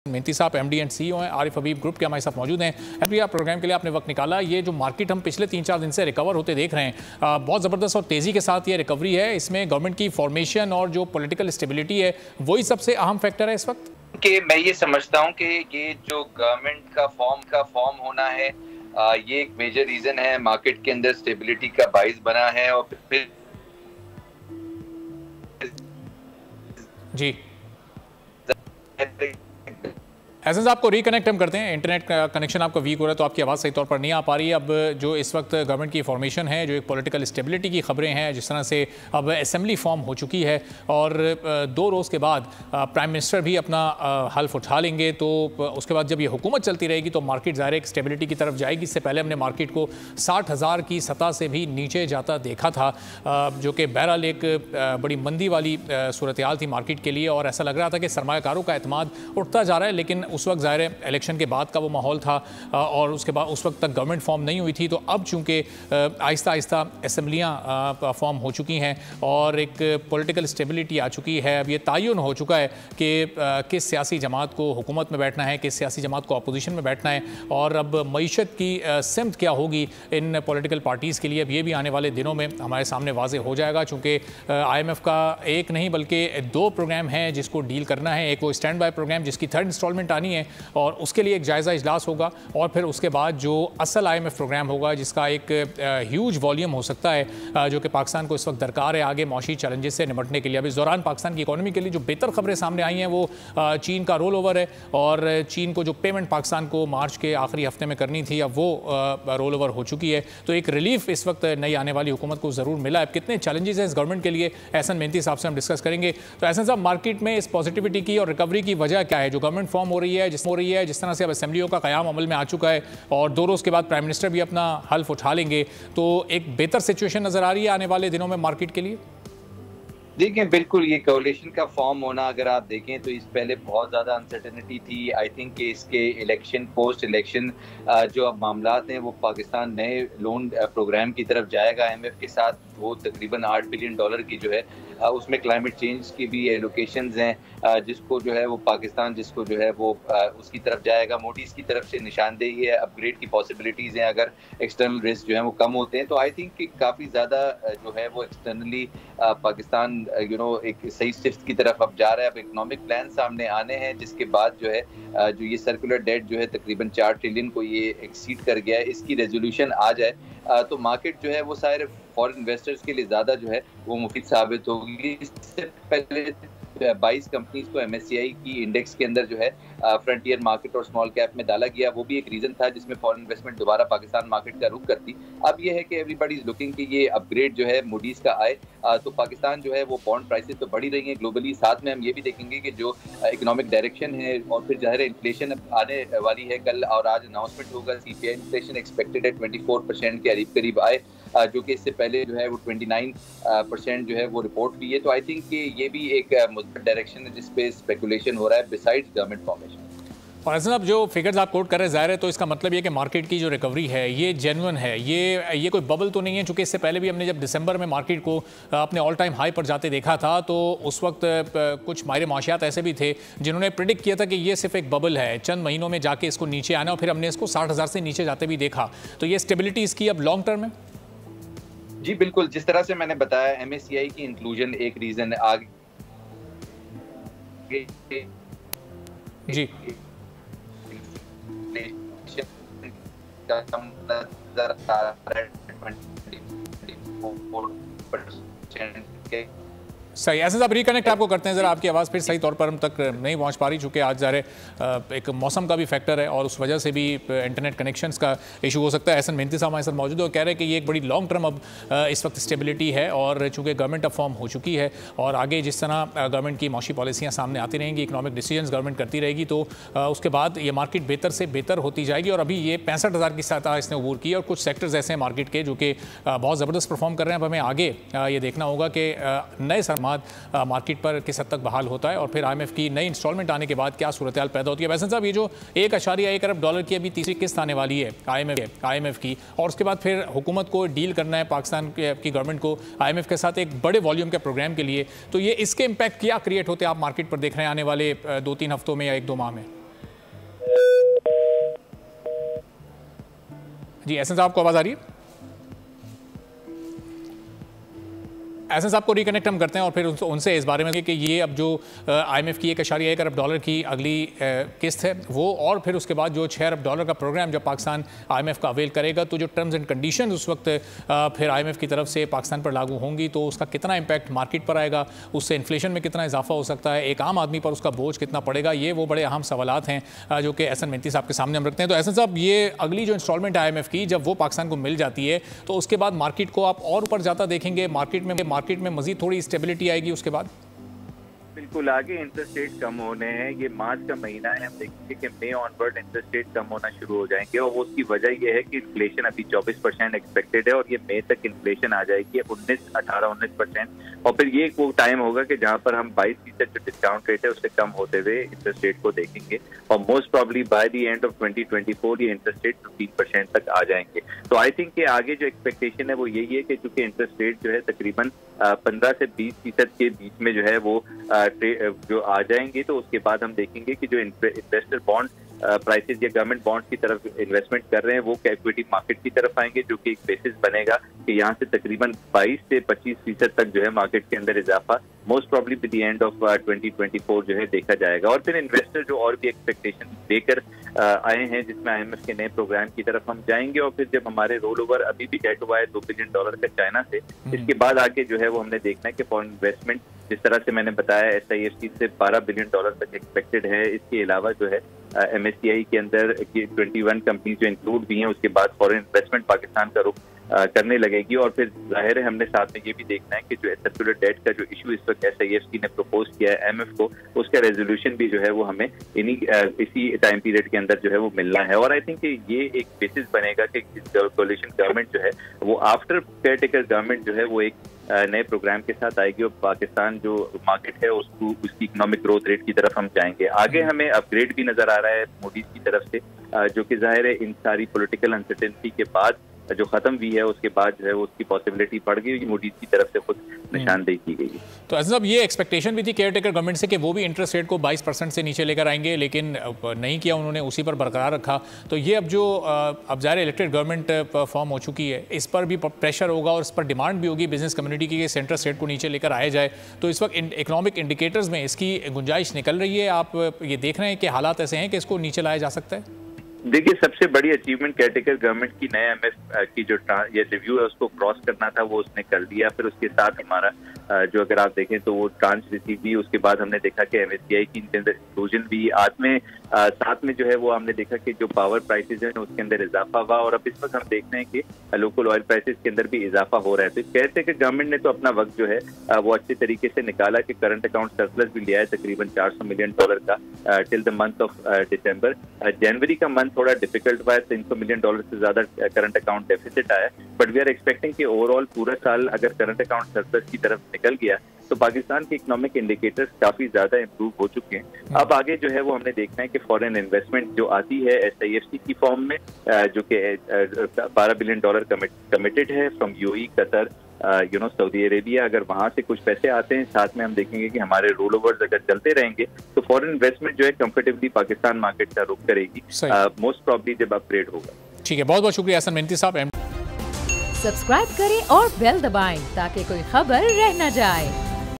मेहती साहब MD and CEO हैं, आरिफ हबीब group के हमारे साथ मौजूद हैं। एमडी आप प्रोग्राम के लिए आपने वक्त निकाला। ये जो मार्केट हम पिछले 3-4 दिन से रिकवर होते देख रहे हैं, बहुत ज़बरदस्त और तेज़ी के साथ ये रिकवरी है। इसमें गवर्नमेंट की फॉर्मेशन और जो पॉलिटिकल स्टेबिलिटी है वही सबसे अहम फैक्टर है इस वक्त। कि मैं ये समझता हूँ कि ये जो गवर्नमेंट का फॉर्म होना है, ये एक मेजर रीजन है, मार्केट के अंदर स्टेबिलिटी का बाइस बना है। और फिर जी एहसन साहब को रिकनेक्ट हम करते हैं। इंटरनेट का कनेक्शन आपका वीक हो रहा है तो आपकी आवाज़ सही तौर पर नहीं आ पा रही है। अब जो इस वक्त गवर्नमेंट की फॉर्मेशन है, जो एक पॉलिटिकल स्टेबिलिटी की खबरें हैं, जिस तरह से अब असेंबली फॉर्म हो चुकी है और 2 रोज़ के बाद प्राइम मिनिस्टर भी अपना हल्फ उठा लेंगे, तो उसके बाद जब ये हुकूमत चलती रहेगी तो मार्केट ज़ाहिर एक स्टेबिलिटी की तरफ जाएगी। इससे पहले हमने मार्केट को 60,000 की सतह से भी नीचे जाता देखा था, जो कि बहरहाल एक बड़ी मंदी वाली सूरत हाल थी मार्केट के लिए। और ऐसा लग रहा था कि सरमायाकारों का एतमाद उठता जा रहा है, लेकिन उस वक्त ज़ाहिर है इलेक्शन के बाद का वो माहौल था और उसके बाद उस वक्त तक गवर्नमेंट फॉर्म नहीं हुई थी। तो अब चूँकि आहिस्ता आहिस्ता असम्बलियाँ फॉर्म हो चुकी हैं और एक पॉलिटिकल स्टेबिलिटी आ चुकी है, अब ये तयन हो चुका है कि किस सियासी जमात को हुकूमत में बैठना है, किस सियासी जमात को अपोजिशन में बैठना है। और अब मईशत की सिमत क्या होगी इन पॉलिटिकल पार्टीज़ के लिए, अब ये भी आने वाले दिनों में हमारे सामने वाज़े हो जाएगा। चूँकि IMF का एक नहीं बल्कि 2 प्रोग्राम हैं जिसको डील करना है। एक वो स्टैंड बाय प्रोग्राम जिसकी 3rd इंस्टॉलमेंट आनी है और उसके लिए एक जायज़ा इजलास होगा, और फिर उसके बाद जो असल IMF प्रोग्राम होगा जिसका एक ह्यूज वॉल्यूम हो सकता है, जो कि पाकिस्तान को इस वक्त दरकार है आगे मौशी चैलेंजेस से निपटने के लिए। अब इस दौरान पाकिस्तान की इकॉनमी के लिए जो बेहतर खबरें सामने आई हैं वो चीन का रोल ओवर है, और चीन को जो पेमेंट पाकिस्तान को मार्च के आखिरी हफ्ते में करनी थी अब वो रोल ओवर हो चुकी है। तो एक रिलीफ इस वक्त नई आने वाली हुकूमत को ज़रूर मिला है। अब कितने चैलेंजेस हैं इस गवर्नमेंट के लिए, एहसन मेहती साहब से हम डिस्कस करेंगे। तो एहसन साहब, मार्केट में इस पॉजिटिविटी की और रिकवरी की वजह क्या है? जो गवर्नमेंट फॉर्म हो रही है, जिस तरह से अब असेंबलियों का क़याम अमल में आ चुका है और 2 रोज़ के बाद प्राइम मिनिस्टर भी अपना हल्फ उठा लेंगे, तो एक बेहतर सिचुएशन नज़र आ रही है आने वाले दिनों में मार्केट के लिए। देखिए, बिल्कुल ये कोalition का फॉर्म होना, अगर आप देखें तो इस पहले बहुत ज़्यादा अनसर्टेनिटी थी। आई थिंक कि इसके इलेक्शन पोस्ट इलेक्शन जो अब मामलात हैं वो पाकिस्तान नए लोन प्रोग्राम की तरफ जाएगा IMF के साथ। वो तकरीबन $8 बिलियन की जो है उसमें क्लाइमेट चेंज की भी एलोकेशंस हैं, जिसको जो है वो पाकिस्तान जिसको जो है वो उसकी तरफ जाएगा। मोडीज़ की तरफ से निशानदेही है, अपग्रेड की पॉसिबिलिटीज़ हैं अगर एक्सटर्नल रिस्क जो है वो कम होते हैं। तो आई थिंक कि काफ़ी ज़्यादा जो है वो एक्सटर्नली पाकिस्तान एक सही शिफ्ट की तरफ अब जा रहा है। अब इकोनॉमिक प्लान सामने आने हैं, जिसके बाद जो है जो ये सर्कुलर डेट जो है तकरीबन 4 ट्रिलियन को ये एक्सीड कर गया है, इसकी रेजोल्यूशन आ जाए तो मार्केट जो है वो सारे फॉरेन इन्वेस्टर्स के लिए ज़्यादा जो है वो मुफीद साबित होगी। इससे पहले 22 कंपनीज को MSCI की इंडेक्स के अंदर जो है फ्रंटियर मार्केट और स्मॉल कैप में डाला गया। वो भी एक रीज़न था जिसमें फॉरेन इन्वेस्टमेंट दोबारा पाकिस्तान मार्केट का रुख करती। अब ये है कि एवरीबॉडी इज लुकिंग कि ये अपग्रेड जो है मूडीज़ का आए, तो पाकिस्तान जो है वो बॉन्ड प्राइसेस तो बढ़ी रही हैं ग्लोबली। साथ में हम ये भी देखेंगे कि जो इकोनॉमिक डायरेक्शन है और फिर ज़ाहिर इन्फ्लेशन आने वाली है, कल और आज अनाउंसमेंट होगा। CPI इन्फ्लेशन एक्सपेक्टेड है 24% के करीब आए, जो कि इससे पहले जो है वो 29% जो है वो रिपोर्ट हुई है। तो आई थिंक कि ये भी एक डायरेक्शन है जिस पे स्पेकुलेशन हो रहा है बिसाइड्स गवर्नमेंट फॉर्मेशन। और साहब, जो फिगर्स आप कोट कर रहे हैं ज़ाहिर है तो इसका मतलब ये कि मार्केट की जो रिकवरी है ये जेन्युइन है, ये कोई बबल तो नहीं है। चूँकि इससे पहले भी हमने जब दिसंबर में मार्केट को अपने ऑल टाइम हाई पर जाते देखा था तो उस वक्त कुछ माहिर माशियात ऐसे भी थे जिन्होंने प्रिडिक्ट किया था कि ये सिर्फ एक बबल है, चंद महीनों में जाके इसको नीचे आना, और फिर हमने इसको 60,000 से नीचे जाते भी देखा। तो ये स्टेबिलिटी इसकी अब लॉन्ग टर्म है। जी बिल्कुल, जिस तरह से मैंने बताया MSCI की इंक्लूजन एक रीज़न है आगे जी सही। ऐसे साहब, रिकनेक्ट आपको करते हैं ज़रा, आपकी आवाज़ फिर सही तौर पर हम तक नहीं पहुंच पा रही, चूँकि आज ज़ाहिर एक मौसम का भी फैक्टर है और उस वजह से भी इंटरनेट कनेक्शंस का इशू हो सकता है। एहसन मेहती साहब हमारे साथ मौजूद है और कह रहे हैं कि ये एक बड़ी लॉन्ग टर्म अब इस वक्त स्टेबिलिटी है, और चूँकि गवर्नमेंट अब फॉर्म हो चुकी है और आगे जिस तरह गवर्नमेंट की मौशी पॉलिसियाँ सामने आती रहेंगी, इकनॉमिक डिसीजंस गवर्नमेंट करती रहेगी, तो उसके बाद ये मार्केट बेहतर से बेहतर होती जाएगी। और अभी ये 65,000 की सतह इसने अबूर की, और कुछ सेक्टर्स ऐसे हैं मार्केट के जो कि बहुत ज़बरदस्त परफॉर्म कर रहे हैं। अब हमें आगे ये देखना होगा कि नए सरमाद मार्केट पर किस हद तक बहाल होता है और फिर IMF की नई इंस्टॉलमेंट आने के बाद क्या सूरत हाल पैदा होती है। वैसे साहब, ये जो $1.1 अरब की अभी तीसरी किस्त आने वाली है IMF की, और उसके बाद फिर हुकूमत को डील करना है पाकिस्तान की गवर्नमेंट को IMF के साथ एक बड़े वॉल्यूम के प्रोग्राम के लिए, तो ये इसके इम्पैक्ट क्या क्रिएट होते हैं आप मार्केट पर देख रहे हैं आने वाले 2-3 हफ्तों में या 1-2 माह में? जी एहसन साहब को आवाज़ आ रही है? एहसन साहब को रिकनेक्ट हम करते हैं और फिर उनसे इस बारे में कि ये अब जो IMF की 1.1 अरब डॉलर की अगली किस्त है वो, और फिर उसके बाद जो 6 अरब डॉलर का प्रोग्राम जब पाकिस्तान IMF का अवेल करेगा तो जो टर्म्स एंड कंडीशंस उस वक्त फिर IMF की तरफ से पाकिस्तान पर लागू होंगी तो उसका कितना इम्पैक्ट मार्केट पर आएगा, उससे इन्फ्लेशन में कितना इजाफा हो सकता है, एक आम आदमी पर उसका बोझ कितना पड़ेगा, ये वो बड़े अहम सवालात हैं जो कि एहसन मेहनती साहब के सामने हम रखते हैं। तो एहसन साहब, ये अगली जो इंस्टॉलमेंट है IMF की, जब वो पाकिस्तान को मिल जाती है तो उसके बाद मार्केट को आप और ऊपर जाता देखेंगे, मार्केट में मजीद थोड़ी स्टेबिलिटी आएगी उसके बाद? बिल्कुल, आगे इंटरेस्ट रेट कम होने हैं। ये मार्च का महीना है, हम देखेंगे कि मई ऑनवर्ड इंटरेस्ट रेट कम होना शुरू हो जाएंगे और वो उसकी वजह ये है कि इन्फ्लेशन अभी 24% एक्सपेक्टेड है और ये मई तक इन्फ्लेशन आ जाएगी 18-19%। और फिर ये वो टाइम होगा कि जहां पर हम 22% जो डिस्काउंट रेट है उससे कम होते हुए इंटरेस्ट रेट को देखेंगे और most probably by the end of 2024 ये इंटरेस्ट रेट 15% तक आ जाएंगे। तो आई थिंक कि आगे जो एक्सपेक्टेशन है वो यही है कि चूंकि इंटरेस्ट रेट जो है तकरीबन 15 से 20% के बीच में जो है वो जो आ जाएंगे, तो उसके बाद हम देखेंगे कि जो इन्वेस्टर बॉन्ड प्राइसेस या गवर्नमेंट बॉन्ड्स की तरफ इन्वेस्टमेंट कर रहे हैं वो इक्विटी मार्केट की तरफ आएंगे, जो कि एक बेसिस बनेगा कि यहाँ से तकरीबन 22 से 25% तक जो है मार्केट के अंदर इजाफा most probably by the end of 2024 जो है देखा जाएगा। और फिर इन्वेस्टर जो और भी एक्सपेक्टेशन देकर आए हैं जिसमें IMF के नए प्रोग्राम की तरफ हम जाएंगे और फिर जब हमारे रोल ओवर अभी भी डेट हुआ है $2 बिलियन का चाइना से, इसके बाद आगे जो है वो हमने देखना है कि फॉरेन इन्वेस्टमेंट जिस तरह से मैंने बताया SIFC से $12 बिलियन तक एक्सपेक्टेड है। इसके अलावा जो है MSCI के अंदर 21 कंपनी जो इंक्लूड भी हैं, उसके बाद फॉरेन इन्वेस्टमेंट पाकिस्तान का रुख करने लगेगी। और फिर जाहिर है हमने साथ में ये भी देखना है कि जो सर्कुलर डेट का जो इशू इस वक्त SIFC ने प्रपोज किया है IMF को, उसका रेजोल्यूशन भी जो है वो हमें इसी टाइम पीरियड के अंदर जो है वो मिलना है। और आई थिंक ये एक बेसिस बनेगा कि कोalition गवर्नमेंट जो है वो आफ्टर केयरटेकर गवर्नमेंट जो है वो एक नए प्रोग्राम के साथ आएगी और पाकिस्तान जो मार्केट है उसको उसकी इकोनॉमिक ग्रोथ रेट की तरफ हम जाएंगे। आगे हमें अपग्रेड भी नजर आ रहा है मोदी की तरफ से, जो कि जाहिर है इन सारी पॉलिटिकल अनसर्टेनिटी के बाद जो खत्म हुई है उसके बाद जो है वो उसकी पॉसिबिलिटी बढ़ गई, मोदी की तरफ से खुद निशानदेही की गई है। तो ऐसा अब ये एक्सपेक्टेशन भी थी केयरटेकर गवर्नमेंट से कि वो भी इंटरेस्ट रेट को 22% से नीचे लेकर आएंगे, लेकिन नहीं किया उन्होंने, उसी पर बरकरार रखा। तो ये अब जो अब ज़ाहिर इलेक्टेड गवर्नमेंट फॉर्म हो चुकी है, इस पर भी प्रेशर होगा और इस पर डिमांड भी होगी बिजनेस कम्युनिटी की कि इंटरेस्ट रेट को नीचे लेकर आया जाए। तो इस वक्त इकोनॉमिक इंडिकेटर्स में इसकी गुंजाइश निकल रही है, आप ये देख रहे हैं कि हालात ऐसे हैं कि इसको नीचे लाया जा सकता है? देखिए, सबसे बड़ी अचीवमेंट केयरटेकर गवर्नमेंट की नए IMF की जो ये रिव्यू है उसको क्रॉस करना था, वो उसने कर लिया। फिर उसके साथ हमारा जो अगर आप देखें तो वो ट्रांच रिसीव भी, उसके बाद हमने देखा कि MSCI की इनके अंदर इंक्लूजन भी, साथ में जो है वो हमने देखा कि जो पावर प्राइसेस हैं उसके अंदर इजाफा हुआ और अब इस वक्त हम देखते हैं कि लोकल ऑयल प्राइसेस के अंदर भी इजाफा हो रहा है। तो केयरटेकर गवर्नमेंट ने तो अपना वक्त जो है वो अच्छे तरीके से निकाला कि करंट अकाउंट सरप्लस भी लिया है तकरीबन $400 मिलियन का till the month of December. जनवरी का मंथ थोड़ा डिफिकल्ट हुआ है, $300 मिलियन से ज्यादा करंट अकाउंट डेफिसिट आया, बट वी आर एक्सपेक्टिंग कि ओवरऑल पूरा साल अगर करंट अकाउंट सरप्लस की तरफ निकल गया तो पाकिस्तान के इकोनॉमिक इंडिकेटर्स काफी ज्यादा इंप्रूव हो चुके हैं। अब आगे जो है वो हमने देखना है कि फॉरेन इन्वेस्टमेंट जो आती है SIFC की फॉर्म में, जो कि $12 बिलियन कमिटेड है from UAE, Qatar, Saudi Arabia. अगर वहां से कुछ पैसे आते हैं, साथ में हम देखेंगे कि हमारे रोल ओवर्स अगर चलते रहेंगे तो फॉरेन इन्वेस्टमेंट जो है कंफर्टेबली पाकिस्तान मार्केट का रुख करेगी, मोस्ट प्रॉब्ली जब अपग्रेड होगा। ठीक है, बहुत बहुत शुक्रिया एहसन मेहनती साहब। सब्सक्राइब करें और बेल दबाएं ताकि कोई खबर रह न जाए।